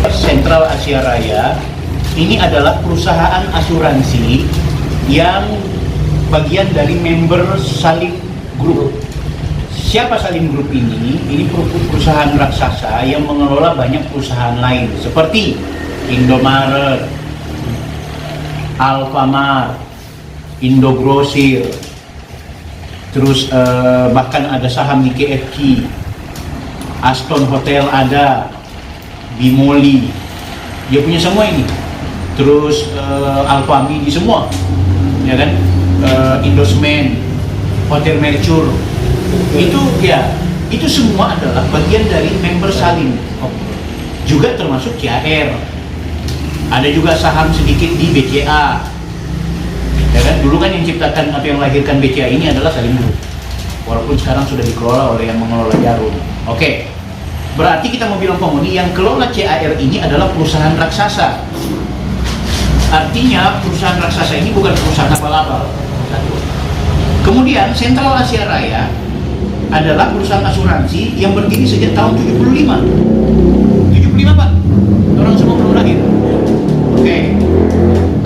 Sentral Asia Raya ini adalah perusahaan asuransi yang bagian dari member Salim Group. Siapa Salim Group ini? Ini perusahaan raksasa yang mengelola banyak perusahaan lain seperti Indomaret, Alfamart, Indogrosir, terus bahkan ada saham di KFC, Aston Hotel ada, Bimoli, dia punya semua ini. Terus Alfamidi semua, ya kan? Indosmen, Hotel Mercure, itu semua adalah bagian dari member Salim. Juga termasuk CAR. Ada juga saham sedikit di BCA. Ya kan? Dulu kan yang ciptakan atau yang lahirkan BCA ini adalah Salim Group. Walaupun sekarang sudah dikelola oleh yang mengelola Jarum. Oke. Berarti kita mau bilang penghuni yang kelola CAR ini adalah perusahaan raksasa. Artinya perusahaan raksasa ini bukan perusahaan abal-abal. Kemudian Sentral Asia Raya adalah perusahaan asuransi yang berdiri sejak tahun 75. 75 Pak? Orang semua belum lahir. Oke.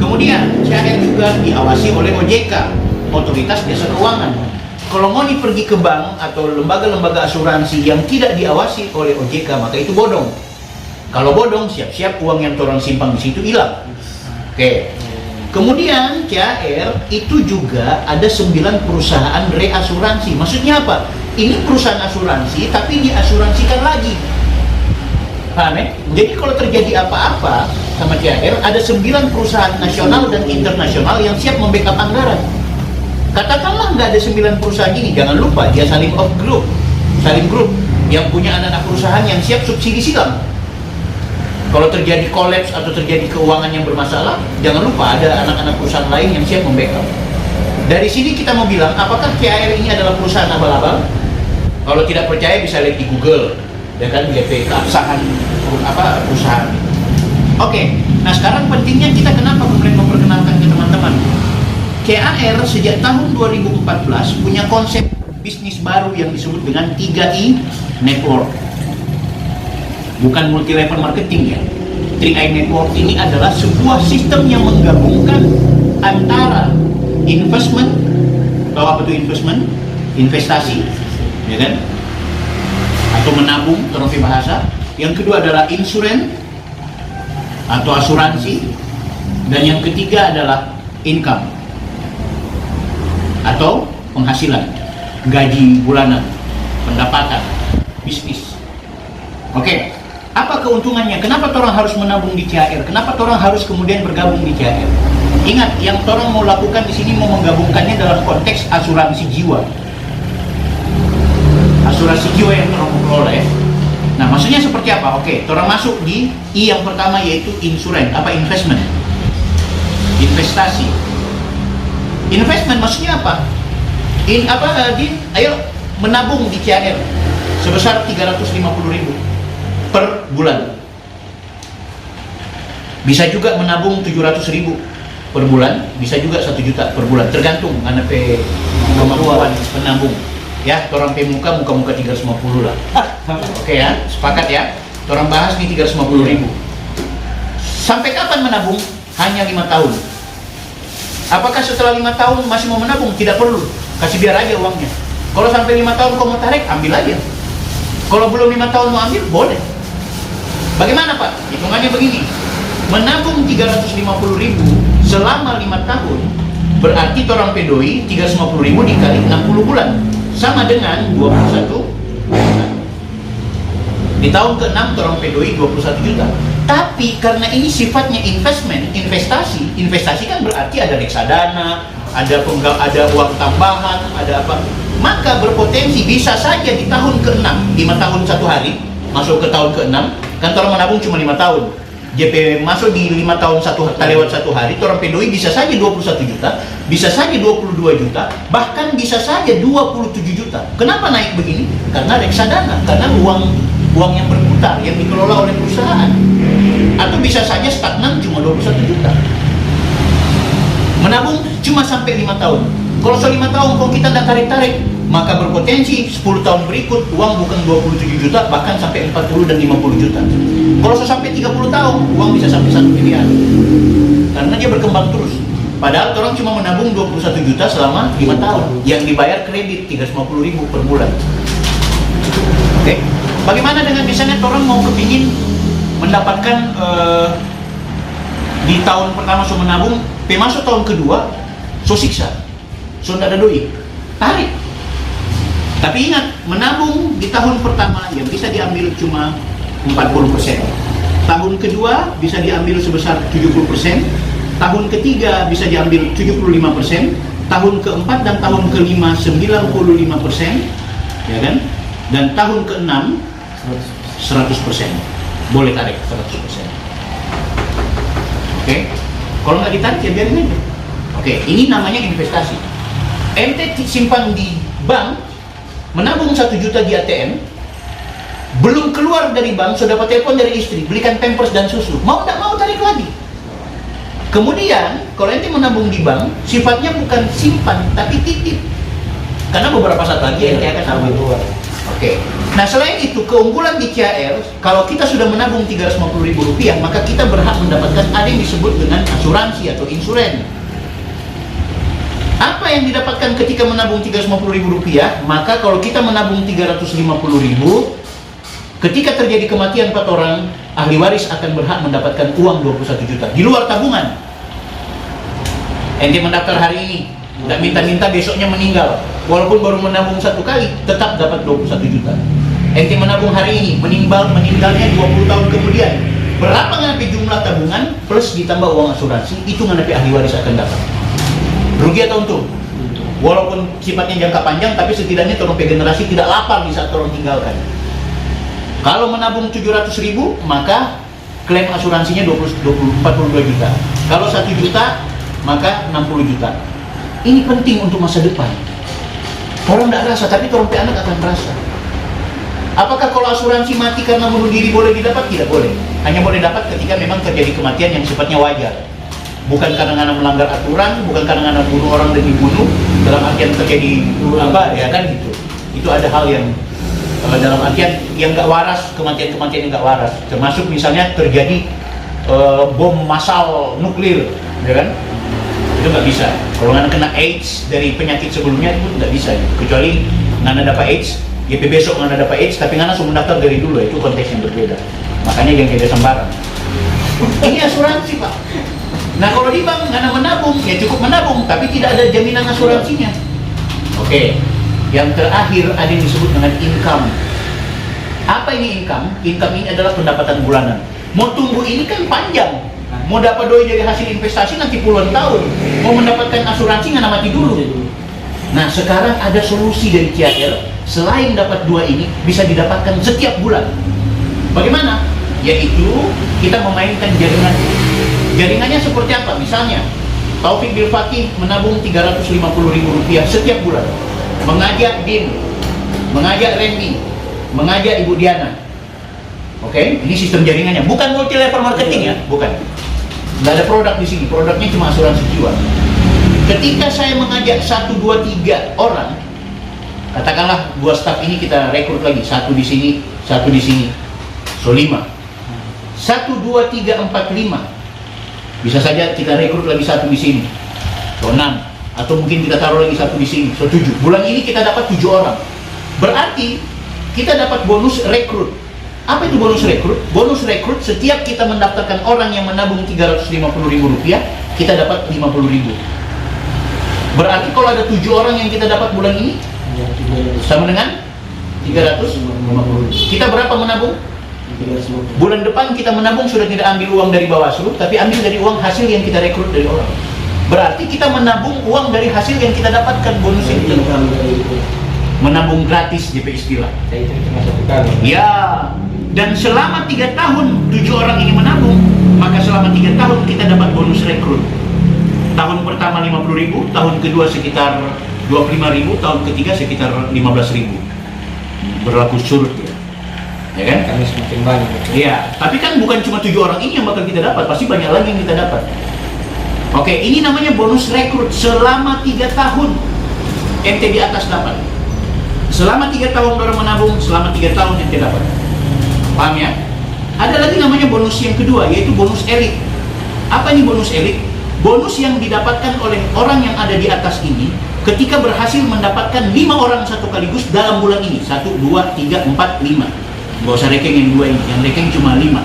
Kemudian CAR juga diawasi oleh OJK, Otoritas Jasa Keuangan. Kalau mau pergi ke bank atau lembaga-lembaga asuransi yang tidak diawasi oleh OJK, maka itu bodong. Kalau bodong, siap-siap uang yang orang simpan di situ hilang. Oke. Kemudian CAR itu juga ada 9 perusahaan reasuransi. Maksudnya apa? Ini perusahaan asuransi tapi diasuransikan lagi. Paham ya? Jadi kalau terjadi apa-apa sama CAR, ada 9 perusahaan nasional dan internasional yang siap membackup anggaran. Katakanlah nggak ada 9 perusahaan ini, jangan lupa dia Salim Group yang punya anak-anak perusahaan yang siap subsidi silang. Kalau terjadi kolaps atau terjadi keuangan yang bermasalah, jangan lupa ada anak-anak perusahaan lain yang siap membackup. Dari sini kita mau bilang, apakah CAR ini adalah perusahaan abal-abal? Kalau tidak percaya bisa lihat di Google, ya kan, GP keabsahan perusahaan. Oke, nah sekarang pentingnya kita kenapa kemudian memperkenalkan ke teman-teman. CAR sejak tahun 2014 punya konsep bisnis baru yang disebut dengan 3I Network. Bukan multi level marketing ya. 3I Network ini adalah sebuah sistem yang menggabungkan antara investment, tahu apa itu investment? Investasi, ya kan? Atau menabung, terus bahasa. Yang kedua adalah insurance atau asuransi, dan yang ketiga adalah income atau penghasilan, gaji bulanan, pendapatan, bisnis. Oke. Apa keuntungannya? Kenapa orang harus menabung di CAR? Kenapa orang harus kemudian bergabung di CAR? Ingat, yang orang mau lakukan di sini mau menggabungkannya dalam konteks asuransi jiwa. Asuransi jiwa yang orang kelola ya. Nah, maksudnya seperti apa? Oke, orang masuk di I yang pertama yaitu insurance, investment. Investasi. Investment maksudnya apa? Ayo menabung di CAR sebesar 350.000 per bulan. Bisa juga menabung 700.000 per bulan, bisa juga 1 juta per bulan, tergantung mana kemampuan penabung. Ya, orang muka 350 lah. Oke ya, sepakat ya. Orang bahas nih 350.000. Sampai kapan menabung? Hanya 5 tahun. Apakah setelah 5 tahun masih mau menabung? Tidak perlu, kasih biar aja uangnya. Kalau sampai 5 tahun kau mau tarik, ambil aja. Kalau belum 5 tahun mau ambil, boleh. Bagaimana Pak? Hitungannya begini, menabung 350.000 selama 5 tahun berarti orang pedoi 350.000 dikali 60 bulan sama dengan 21 juta. Di tahun ke-6 orang pedoi 21 juta. Tapi karena ini sifatnya investasi kan berarti ada reksadana, ada uang tambahan, ada apa, maka berpotensi bisa saja di tahun ke-6, 5 tahun 1 hari masuk ke tahun ke-6, kan orang menabung cuma 5 tahun, JP masuk di 5 tahun lewat 1 hari, orang pedoi bisa saja 21 juta, bisa saja 22 juta, bahkan bisa saja 27 juta. Kenapa naik begini? Karena reksadana, karena uang yang berputar, yang dikelola oleh perusahaan. Atau bisa saja stagnan cuma 21 juta. Menabung cuma sampai 5 tahun. Kalau 5 tahun kok kita tidak tarik-tarik, maka berpotensi 10 tahun berikut uang bukan 27 juta, bahkan sampai 40 dan 50 juta. Kalau sampai 30 tahun, uang bisa sampai 1 miliar. Karena dia berkembang terus. Padahal orang cuma menabung 21 juta selama 5 tahun. Yang dibayar kredit 350.000 per bulan. Oke. Bagaimana dengan misalnya orang mau kepingin mendapatkan di tahun pertama so menabung, masuk tahun kedua so siksa, so tidak ada doi, tarik. Tapi ingat, menabung di tahun pertama yang bisa diambil cuma 40%. Tahun kedua bisa diambil sebesar 70%. Tahun ketiga bisa diambil 75%. Tahun keempat dan tahun kelima 95%. Ya kan? Dan tahun keenam 100%. Boleh tarik 100%. Oke? Kalau nggak ditarik ya biarin aja. Oke, ini namanya investasi. Ente simpan di bank, menabung 1 juta di ATM, belum keluar dari bank, sudah dapat telepon dari istri, belikan pampers dan susu. Mau tidak mau tarik lagi. Kemudian, kalau ente menabung di bank, sifatnya bukan simpan, tapi titip. Karena beberapa saat lagi ente akan ambil keluar. Oke. Nah, selain itu, keunggulan di CHR, kalau kita sudah menabung Rp350.000, maka kita berhak mendapatkan ada yang disebut dengan asuransi atau insuren. Apa yang didapatkan ketika menabung Rp350.000? Maka kalau kita menabung Rp350.000, ketika terjadi kematian 4 orang, ahli waris akan berhak mendapatkan uang 21 juta di luar tabungan. Ente mendaftar hari ini, tidak minta-minta besoknya meninggal, walaupun baru menabung 1 kali, tetap dapat 21 juta. Ente menabung hari ini, meninggalnya 20 tahun kemudian, berapa ngapi jumlah tabungan plus ditambah uang asuransi, itu ngapi ahli waris akan dapat. Rugi atau untung? Walaupun sifatnya jangka panjang, tapi setidaknya orang generasi tidak lapar di saat orang tinggalkan. Kalau menabung 700.000, maka klaim asuransinya 42 juta. Kalau 1 juta, maka 60 juta. Ini penting untuk masa depan. Orang tidak rasa, tapi orang anak akan merasa. Apakah kalau asuransi mati karena bunuh diri boleh didapat? Tidak boleh. Hanya boleh dapat ketika memang terjadi kematian yang sifatnya wajar. Bukan karena melanggar aturan, bukan karena bunuh orang dan dibunuh, dalam artian terjadi apa, ya kan gitu. Itu ada hal yang dalam artian yang nggak waras, kematian-kematian yang nggak waras. Termasuk misalnya terjadi bom massal nuklir, ya kan? Itu nggak bisa. Kalau nggak kena AIDS dari penyakit sebelumnya itu nggak bisa. Kecuali nggak dapat AIDS, ya besok nggak dapat AIDS, tapi nggak langsung mendaftar dari dulu, itu konteks yang berbeda. Makanya yang tidak sembarang. Ini asuransi, Pak. Nah, kalau di bank nggak menabung, ya cukup menabung, tapi tidak ada jaminan asuransinya. Oke. Yang terakhir ada yang disebut dengan income. Apa ini income? Income ini adalah pendapatan bulanan. Mau tunggu ini kan panjang. Mau dapat doi dari hasil investasi nanti puluhan tahun. Mau mendapatkan asuransi nggak mati dulu. Nah, sekarang ada solusi dari CHR. Selain dapat dua ini, bisa didapatkan setiap bulan. Bagaimana? Yaitu kita memainkan jaringan. Jaringannya seperti apa? Misalnya, Taufik Bilfaqih menabung Rp350.000 setiap bulan. Mengajak Din, mengajak Randy, mengajak Ibu Diana. Oke, ini sistem jaringannya. Bukan multi level marketing ya, bukan. Nggak ada produk di sini, produknya cuma asuransi jiwa. Ketika saya mengajak 1, 2, 3 orang, katakanlah 2 staf ini kita rekrut lagi, 1 di sini, 1 di sini, so 5. 1, 2, 3, 4, 5. Bisa saja kita rekrut lagi 1 di sini, so 6. Atau mungkin kita taruh lagi 1 di sini, so 7. Bulan ini kita dapat 7 orang. Berarti kita dapat bonus rekrut. Apa itu bonus rekrut? Bonus rekrut setiap kita mendaftarkan orang yang menabung Rp350.000, kita dapat Rp50.000. Berarti kalau ada 7 orang yang kita dapat bulan ini, sama dengan 350. Kita berapa menabung? Bulan depan kita menabung sudah tidak ambil uang dari Bawaslu, tapi ambil dari uang hasil yang kita rekrut dari orang. Berarti kita menabung uang dari hasil yang kita dapatkan bonus itu. Menabung gratis DP istilah. Ya, dan selama 3 tahun 7 orang ini menabung, maka selama 3 tahun kita dapat bonus rekrut. Tahun pertama 50.000, tahun kedua sekitar 25.000, tahun ketiga sekitar 15.000. Berlaku surut ya. Ya kan? Kami semakin banyak. Iya, tapi kan bukan cuma 7 orang ini yang bakal kita dapat, pasti banyak lagi yang kita dapat. Oke, ini namanya bonus rekrut selama 3 tahun. Ente di atas dapat. Selama 3 tahun orang menabung, selama 3 tahun ente dapat. Paham ya? Ada lagi namanya bonus yang kedua, yaitu bonus elit. Apa nih bonus elit? Bonus yang didapatkan oleh orang yang ada di atas ini ketika berhasil mendapatkan 5 orang satu kaligus dalam bulan ini. 1, 2, 3, 4, 5. Gak usah rekeng yang 2 ini, yang rekeng cuma 5.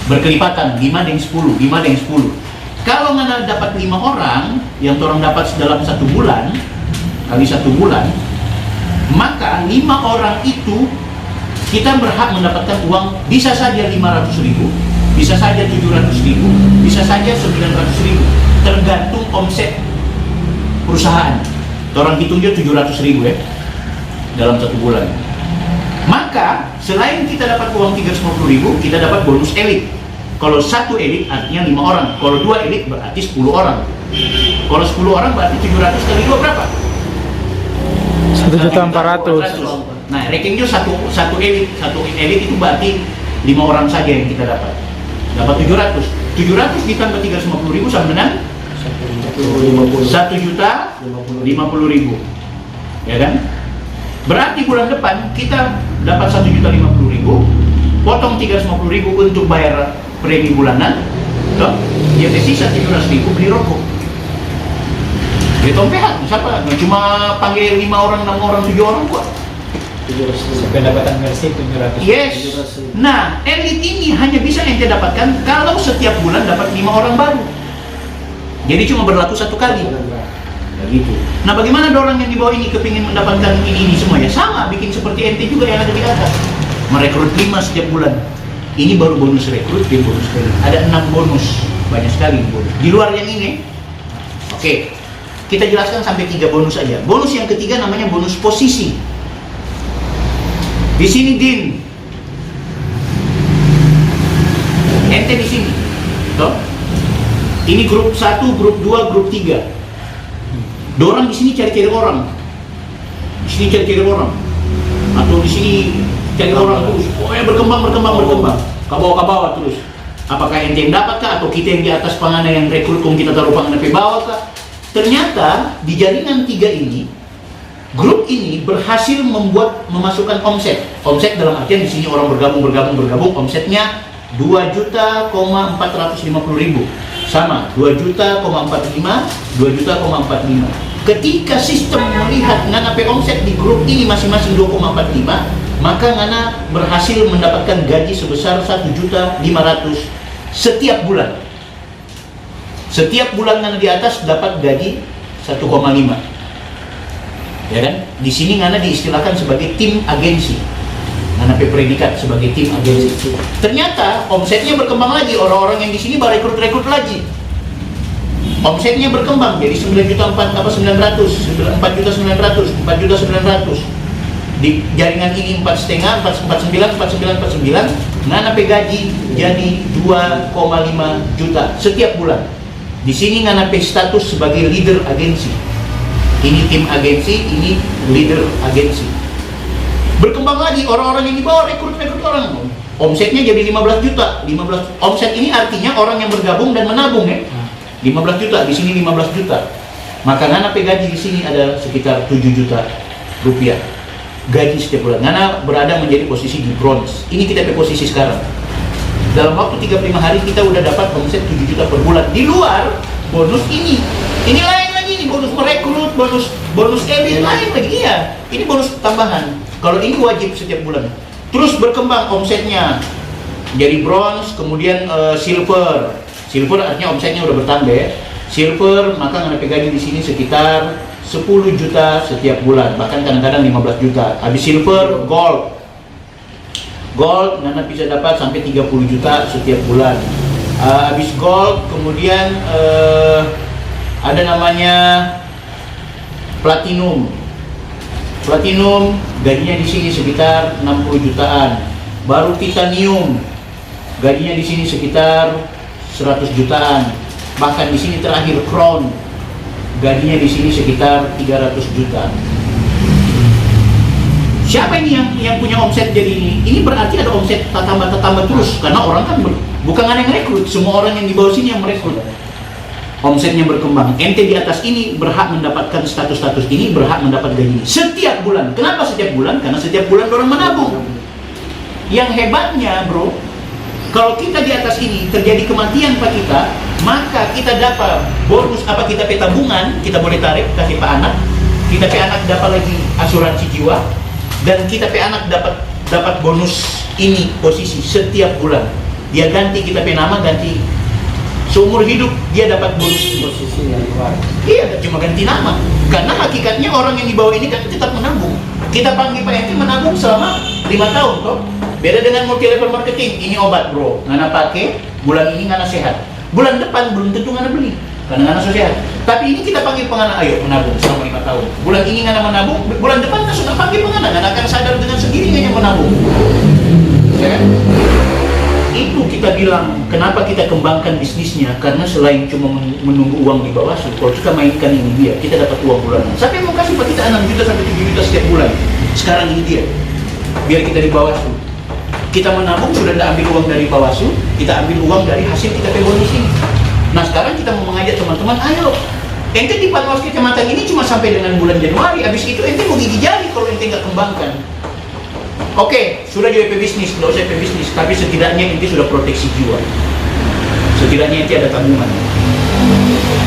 Berkelipatan, 5 dan 10, 5 dan 10. Kalau ngana dapat 5 orang, yang orang dapat dalam 1 bulan, kali 1 bulan, maka 5 orang itu kita berhak mendapatkan uang bisa saja 500.000, bisa saja 700.000, bisa saja 900.000, tergantung omset perusahaan. Orang hitungnya 700.000 ya dalam 1 bulan. Maka selain kita dapat uang 350.000, kita dapat bonus elit. Kalau 1 elit artinya 5 orang, kalau 2 elit berarti 10 orang. Kalau 10 orang berarti 700 kali 2 berapa? 1.400.000. Nah, rankingnya satu elit itu berarti 5 orang saja yang kita dapat. Dapat 700. 700 ditambah 350.000 sama dengan 1.050.000. Ya kan? Berarti bulan depan kita dapat 1.050.000, potong 350.000 untuk bayar premi bulanan, toh, dia sisa 700.000 beli rokok. Dia tompehan, siapa? Nggak cuma panggil 5 orang, 6 orang, 7 orang kuat. Pendapatan Mercy 700. Yes. Nah, elit ini hanya bisa ente dapatkan kalau setiap bulan dapat 5 orang baru. Jadi cuma berlaku 1 kali. Nah, gitu. Nah, bagaimana orang yang di bawah ini kepingin mendapatkan ini semua ya? Sama, bikin seperti ente juga yang ada di atas. Merekrut 5 setiap bulan. Ini baru bonus rekrut, dia bonus elit. Ada 6 bonus, banyak sekali bonus. Di luar yang ini, oke. Kita jelaskan sampai 3 bonus aja. Bonus yang ketiga namanya bonus posisi. Di sini Din, ente di sini, toh? Ini grup 1, grup 2, grup 3. Dorang di sini cari-cari orang, di sini cari-cari orang, atau di sini cari orang terus. Pokoknya berkembang, ke bawah terus. Apakah ente yang dapat kah, atau kita yang di atas pangana yang rekrut kong kita taruh pangana ke bawah kah? Ternyata di jaringan 3 ini, grup ini berhasil memasukkan omset. Omset dalam artian di sini orang bergabung, omsetnya 2.450.000. Sama, 2.45, 2.45. Ketika sistem melihat ngana pe omset di grup ini masing-masing 2,45, maka ngana berhasil mendapatkan gaji sebesar 1.500.000 setiap bulan. Setiap bulan ngana di atas dapat gaji 1,5. Ya kan? Di sini ngana diistilahkan sebagai tim agensi. Ngana pe predikat sebagai tim agensi. Ternyata omsetnya berkembang lagi, orang-orang yang di sini rekrut lagi. Omsetnya berkembang jadi 4.900.000. Di jaringan ini 4,5, 49, ngana pe gaji jadi 2,5 juta setiap bulan. Di sini ngana pe status sebagai leader agensi. Ini tim agensi, ini leader agensi. Berkembang lagi orang-orang yang di bawah rekrut orang. Omsetnya jadi 15 juta. 15 omset ini artinya orang yang bergabung dan menabung ya. 15 juta, di sini 15 juta. Maka ngana pe gaji di sini ada sekitar 7 juta rupiah. Gaji setiap bulan. Ngana berada menjadi posisi di bronze. Ini kita pe posisi sekarang. Dalam waktu 35 hari kita udah dapat omset 7 juta per bulan. Di luar bonus ini. Ini lain lagi nih, bonus merekrut, bonus elit lain lagi. Iya, ini bonus tambahan. Kalau ini wajib setiap bulan. Terus berkembang omsetnya. Jadi bronze, kemudian silver. Silver artinya omsetnya udah bertambah ya. Silver maka ngana pe gaji di sini sekitar 10 juta setiap bulan, bahkan kadang-kadang 15 juta. Habis silver, gold. Gold ngana bisa dapat sampai 30 juta setiap bulan. Habis gold, kemudian ada namanya platinum. Platinum gajinya di sini sekitar 60 jutaan. Baru titanium gajinya di sini sekitar 100 jutaan. Bahkan di sini terakhir crown gajinya di sini sekitar 300 juta. Siapa ini yang punya omset jadi ini? Ini berarti ada omset tambah terus karena orang kan bukan ada yang rekrut, semua orang yang di bawah sini yang merekrut. omsetnya berkembang. Ente di atas ini berhak mendapatkan status-status ini, berhak mendapat gaji ini setiap bulan. Kenapa setiap bulan? Karena setiap bulan orang menabung. Yang hebatnya bro, kalau kita di atas ini terjadi kematian pak kita, maka kita dapat bonus apa, kita pe tabungan, kita boleh tarik kasih pak anak, kita pe anak dapat lagi asuransi jiwa, dan kita pe anak dapat bonus ini posisi setiap bulan. Dia ganti kita pe nama, ganti seumur hidup dia dapat bonus Posisi yang luar. Iya, cuma ganti nama. Karena hakikatnya orang yang di bawah ini kan tetap menabung. Kita panggil Pak Enti menabung selama 5 tahun toh. Beda dengan multi level marketing. Ini obat bro, ngana pakai, bulan ini ngana sehat. Bulan depan belum tentu ngana beli, karena ngana sehat. Tapi ini kita panggil pengana, ayo menabung selama 5 tahun. Bulan ini ngana menabung, bulan depan kita sudah panggil pengana, ngana akan sadar dengan sendirinya menabung. Ya kan? Itu kita bilang, kenapa kita kembangkan bisnisnya, karena selain cuma menunggu uang di Bawaslu, kalau kita mainkan ini dia, kita dapat uang bulanan. Siapa yang mau kasih Pak kita 6 juta sampai 7 juta setiap bulan? Sekarang ini dia, biar kita di Bawaslu. Kita menabung, sudah tidak ambil uang dari Bawaslu, kita ambil uang dari hasil kita bonus ini. Nah sekarang kita mau mengajak teman-teman, ayo, ente di Panwas Kecamatan ini cuma sampai dengan bulan Januari, habis itu ente mau gigi jari kalau ente nggak kembangkan. Oke, sudah di WP bisnis, nggak usah WP bisnis, tapi setidaknya inti sudah proteksi jiwa. Setidaknya inti ada tabungan.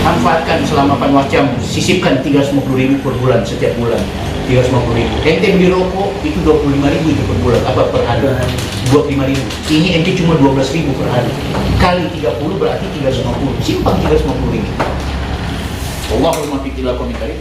Manfaatkan selama Panwascam, sisipkan 350.000 per bulan setiap bulan. 350.000. Ente beli rokok itu 25.000 itu per bulan, apa per hari? 25.000. Ini ente cuma 12.000 per hari. Kali 30 berarti 350. Simpang 350.000. Allahumma fiqh ila komentari.